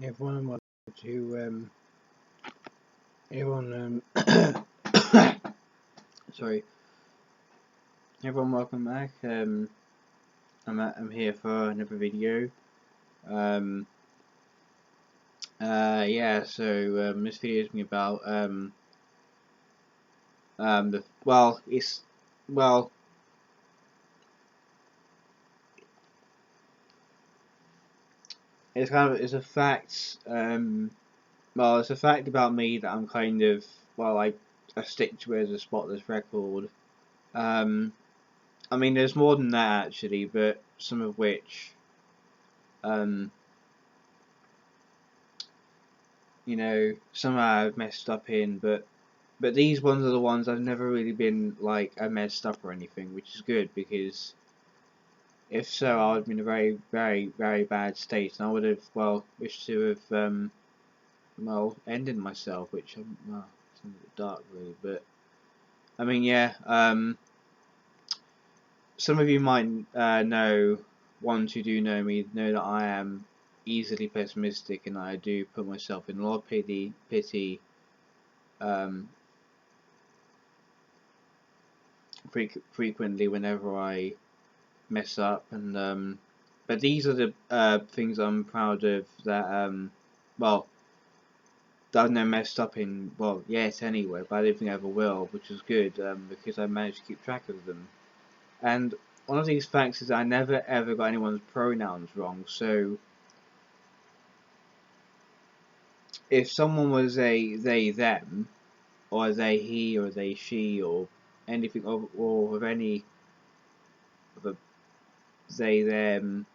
Everyone, welcome to everyone. Sorry, everyone, welcome back. I'm here for another video. Yeah. So this video is going to be about it's a fact. It's a fact about me that I'm kind of I stick to it as a spotless record. I mean, there's more than that actually, but some of which, somehow I've messed up in, but these ones are the ones I've never really been like I messed up or anything, which is good because if so, I would have been in a very, very, very bad state, and I would have wished to have ended myself, which it's a bit dark really, but I mean yeah. Some of you might know, ones who do know me know that I am easily pessimistic, and I do put myself in a lot of pity frequently whenever I mess up, and but these are the things I'm proud of that that I've never messed up in yet anyway, but I don't think I ever will, which is good because I managed to keep track of them. And one of these facts is I never ever got anyone's pronouns wrong. So if someone was a they them, or a they he, or a they she, or anything of any of a they them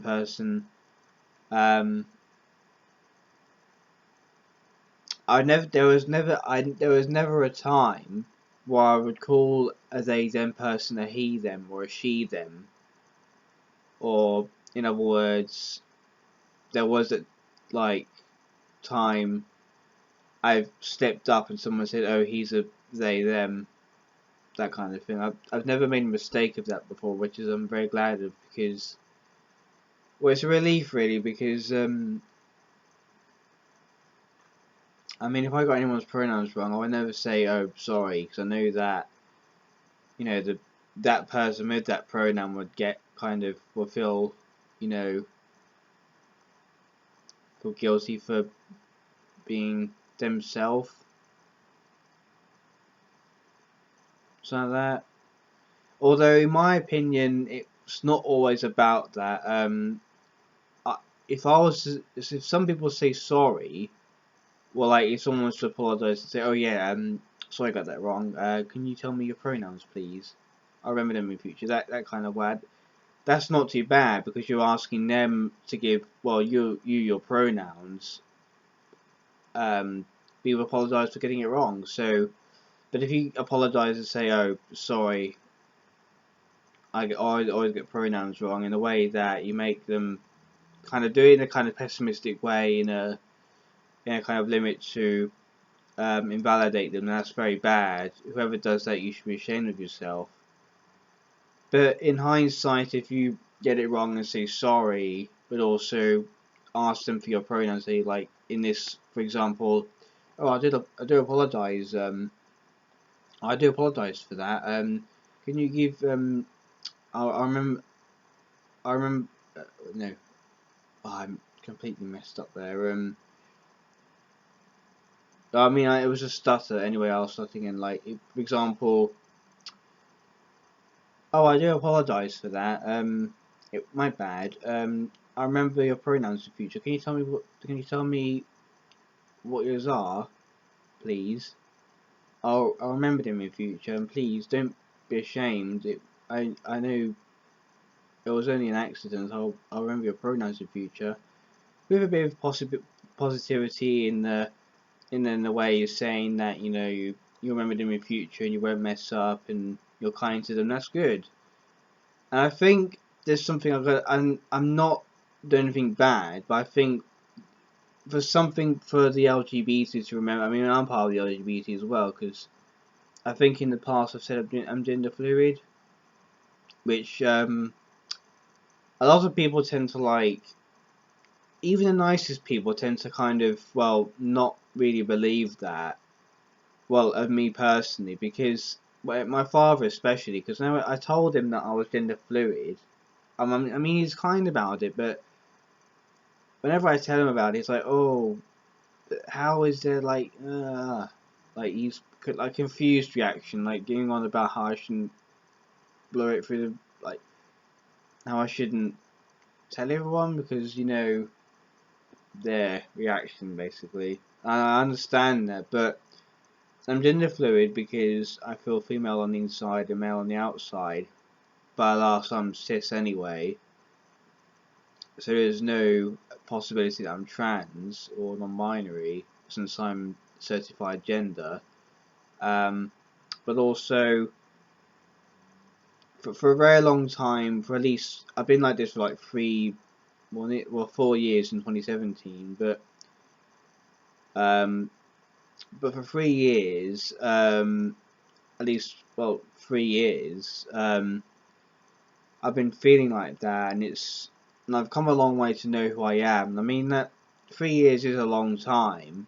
person, there was never a time where I would call a they them person a he them or a she them, or in other words, there was a time I've stepped up and someone said, "Oh, he's a they them," that kind of thing. I've never made a mistake of that before, which is I'm very glad of, because it's a relief really, because I mean, if I got anyone's pronouns wrong, I would never say, "Oh, sorry," because I know that that person with that pronoun would feel feel guilty for being themselves, something like that. Although, in my opinion, it's not always about that. If some people say sorry, if someone wants to apologise and say, "Oh yeah, sorry I got that wrong. Can you tell me your pronouns, please? I'll remember them in future." That kind of word. That's not too bad because you're asking them to give you your pronouns. People apologise for getting it wrong. So, but if you apologise and say, "Oh, sorry, I always get pronouns wrong," in a way that you make them kind of do it in a kind of pessimistic way, in a kind of limit to invalidate them, that's very bad. Whoever does that, you should be ashamed of yourself. But in hindsight, if you get it wrong and say sorry, but also ask them for your pronouns, say in this, for example, "Oh, I do apologise. I do apologise for that. Can you give I remember no, I'm completely messed up there. I mean, it was a stutter anyway. I was stuttering in for example, "Oh, I do apologise for that. My bad. I remember your pronouns in future. Can you tell me what yours are, please? I'll remember them in future, and please don't be ashamed. I know it was only an accident. I'll remember your pronouns in future." With a bit of positivity in the way you're saying that you remember them in future and you won't mess up and you're kind to them. That's good. And I think there's something I'm not doing anything bad, but I think for something for the LGBT to remember. I mean, I'm part of the LGBT as well, because I think in the past I've said I'm gender fluid, which a lot of people tend to even the nicest people tend to kind of, well, not really believe that. Well, of me personally, because my father especially, because now I told him that I was gender fluid. I mean, he's kind about it, but whenever I tell him about it, he's like, "Oh, how is there like he's like confused reaction, like going on about how I shouldn't blow it through the like how I shouldn't tell everyone because their reaction basically. And I understand that, but I'm gender fluid because I feel female on the inside and male on the outside. But alas, I'm cis anyway, so there's no possibility that I'm trans or non-binary since I'm certified gender. Um, but also for a very long time, for at least I've been like this for like 4 years in 2017, um, but for 3 years, at least 3 years, I've been feeling like that, and I've come a long way to know who I am. I mean that 3 years is a long time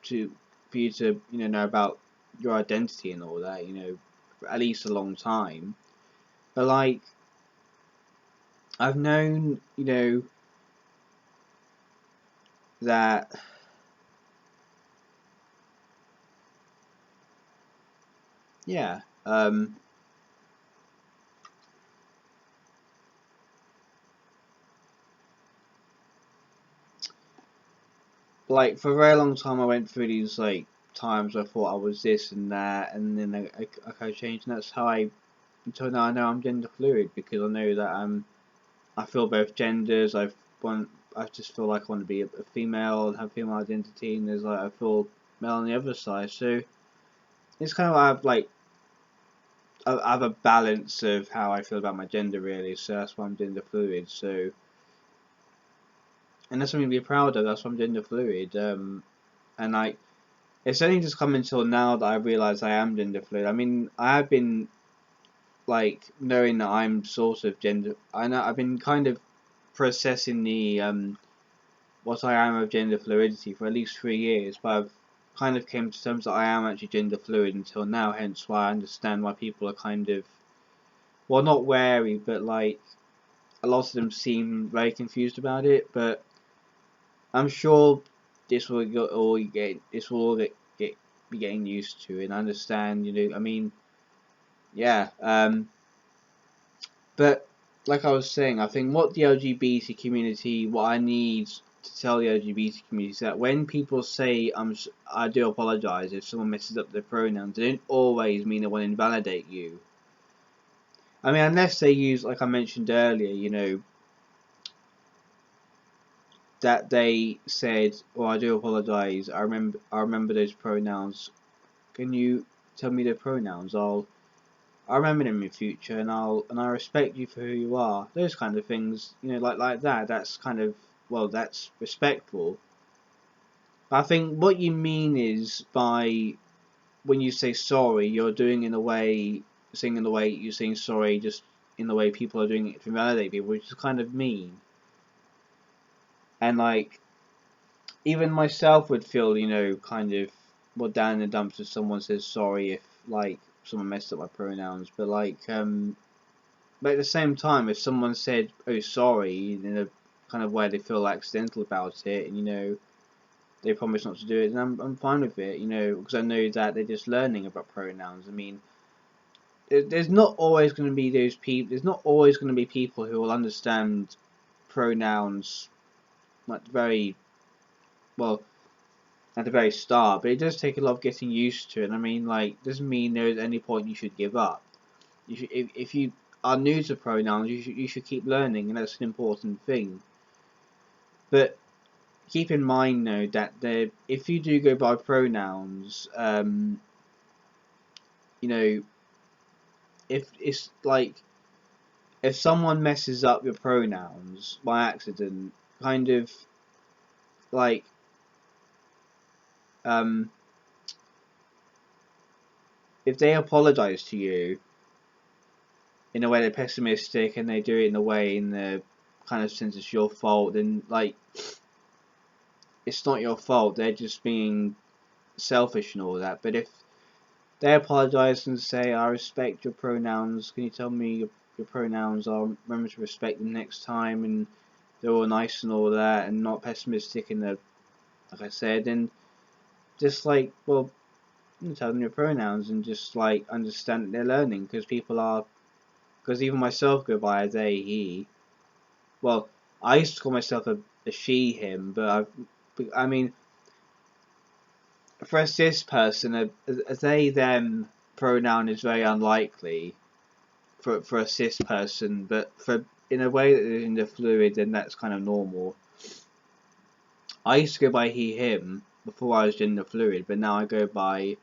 to for you to know about your identity and all that, for at least a long time. But like I've known, that yeah, like for a very long time I went through these like times where I thought I was this and that, and then I kind of changed, and that's how I until now I know I'm gender fluid because I know that I feel both genders. I just feel like I want to be a female and have female identity, and there's like I feel male on the other side. So it's kind of like I have a balance of how I feel about my gender really. So that's why I'm gender fluid. So and that's something to be proud of. That's why I'm gender fluid. And like it's only just come until now that I realise I am gender fluid. I mean, I have been like knowing that I'm sort of gender. I know I've been kind of processing the what I am of gender fluidity for at least 3 years, but I've kind of came to terms that I am actually gender fluid until now. Hence why I understand why people are kind of well, not wary, but like a lot of them seem very confused about it. But I'm sure this will all be getting used to, and I understand. I mean, yeah. But like I was saying, I think what the LGBT community, what I need to tell the LGBT community is that when people say I do apologize if someone messes up their pronouns, they don't always mean they want to invalidate you. I mean, unless they use, like I mentioned earlier, that they said, "Oh, I do apologize. I remember those pronouns. Can you tell me the pronouns? I remember them in future, and I respect you for who you are." Those kind of things, like that. That's kind of that's respectful. I think what you mean is by when you say sorry, you're doing in a way, saying in the way you're saying sorry, just in the way people are doing it to validate people, which is kind of mean. And like even myself would feel, kind of more down in the dumps if someone says sorry if like someone messed up my pronouns. But at the same time, if someone said, "Oh, sorry," in a kind of way they feel accidental about it, and they promise not to do it, then I'm fine with it, because I know that they're just learning about pronouns. I mean, there's not always going to be those people. There's not always going to be people who will understand pronouns like very well at the very start, but it does take a lot of getting used to. And I mean, like, doesn't mean there's any point you should give up. If you are new to pronouns, you should keep learning, and that's an important thing. But keep in mind though that if you do go by pronouns, you know, if it's like if someone messes up your pronouns by accident, kind of like um, if they apologize to you in a way they're pessimistic and they do it in a way in the kind of sense it's your fault, then like it's not your fault. They're just being selfish and all that. But if they apologise and say, "I respect your pronouns. Can you tell me your pronouns? I'll remember to respect them next time." And they're all nice and all that, and not pessimistic in the, like I said, and just like, well, you tell them your pronouns and just like understand that they're learning, because people are, because even myself go by a they, he. Well, I used to call myself a she, him, but I mean, for a cis person, a they, them pronoun is very unlikely for a cis person, but for in a way that is in the fluid, then that's kind of normal. I used to go by he, him before I was gender fluid, but now I go by,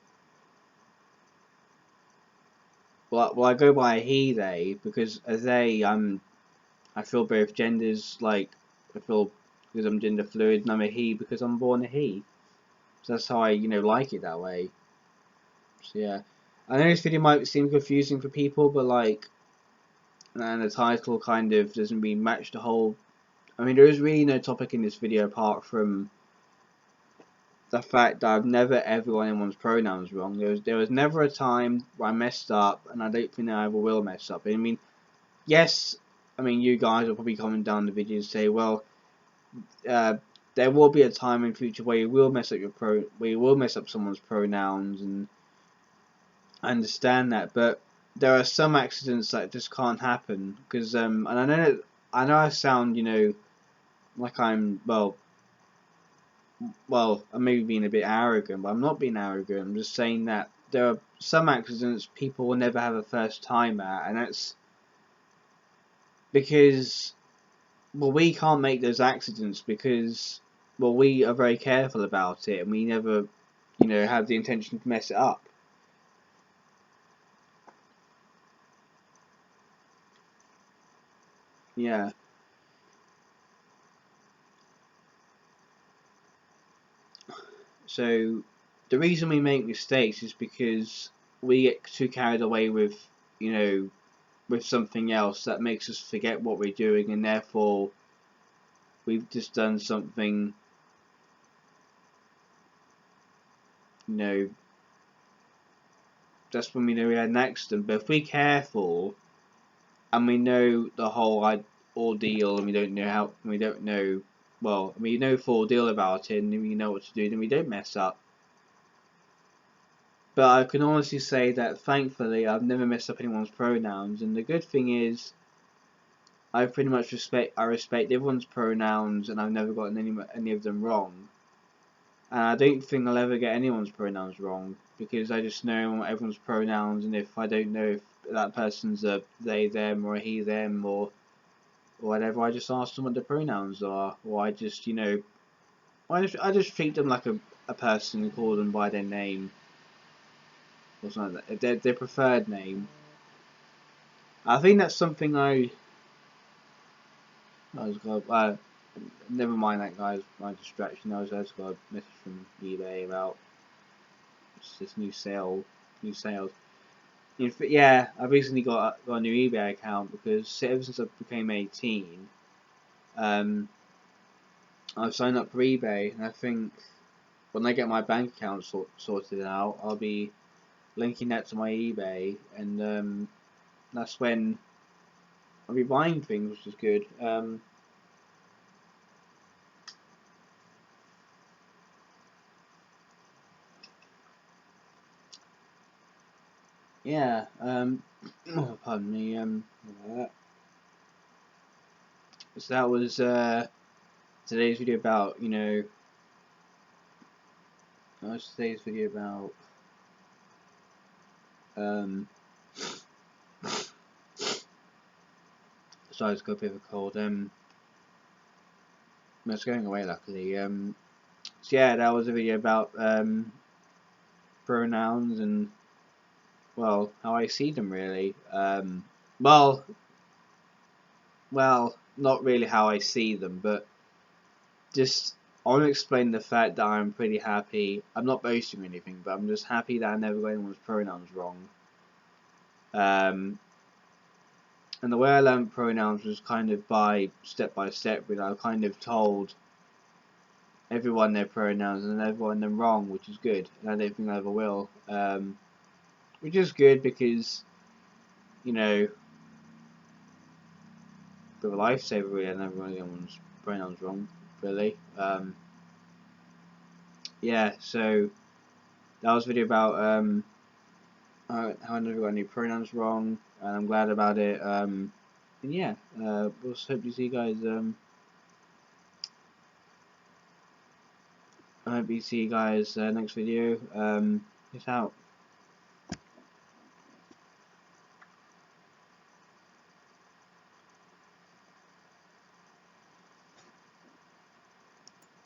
well, I go by he, they, because a they, I feel both genders, like, I feel, because I'm gender fluid, and I'm a he because I'm born a he. So that's how I, like it that way. So yeah. I know this video might seem confusing for people, but like, and the title kind of doesn't really match the whole, I mean, there is really no topic in this video apart from the fact that I've never ever got anyone's pronouns wrong. There was never a time where I messed up, and I don't think I ever will mess up. I mean, yes, I mean, you guys will probably comment down the video and say, well, there will be a time in future where you will mess up where you will mess up someone's pronouns, and I understand that, but there are some accidents that just can't happen, because and I know I sound, like I'm, I'm maybe being a bit arrogant, but I'm not being arrogant. I'm just saying that there are some accidents people will never have a first time at, and that's because, well, we can't make those accidents because, well, we are very careful about it, and we never, have the intention to mess it up. Yeah. So the reason we make mistakes is because we get too carried away with, with something else that makes us forget what we're doing, and therefore we've just done something, you know, that's when we know we had an accident. But if we're careful and we know the whole ordeal, and we don't know how, we don't know, well, we know full ordeal about it, and we know what to do, then we don't mess up. But I can honestly say that thankfully I've never messed up anyone's pronouns, and the good thing is I pretty much respect everyone's pronouns, and I've never gotten any of them wrong. And I don't think I'll ever get anyone's pronouns wrong, because I just know everyone's pronouns, and if I don't know if that person's a they, them, or a he, them, or whatever, I just ask them what the pronouns are, or I just, I just treat them like a person and call them by their name, or something like that, their preferred name. I think that's something I was got. Never mind that guy's my distraction. I just got a message from eBay about this new sales. Yeah, I recently got a new eBay account because ever since I became 18, um, I've signed up for eBay, and I think when I get my bank account sorted out, I'll be linking that to my eBay, and that's when I'll be buying things, which is good. Yeah, oh, pardon me, so that was today's video about, that was today's video about, sorry, I just got a bit of a cold, it's going away luckily, so yeah, that was a video about, pronouns and, well, how I see them really, well, not really how I see them, but just I want to explain the fact that I'm pretty happy. I'm not boasting or anything, but I'm just happy that I never got anyone's pronouns wrong. And the way I learned pronouns was kind of by step, but I kind of told everyone their pronouns and everyone them wrong, which is good. And I don't think I ever will. Which is good because, you know, bit of a lifesaver really. I never really got anyone's pronouns wrong, really. Yeah, so that was a video about how I never got any pronouns wrong, and I'm glad about it. And yeah, we'll hope to see you guys. I hope you see you guys next video. Peace out.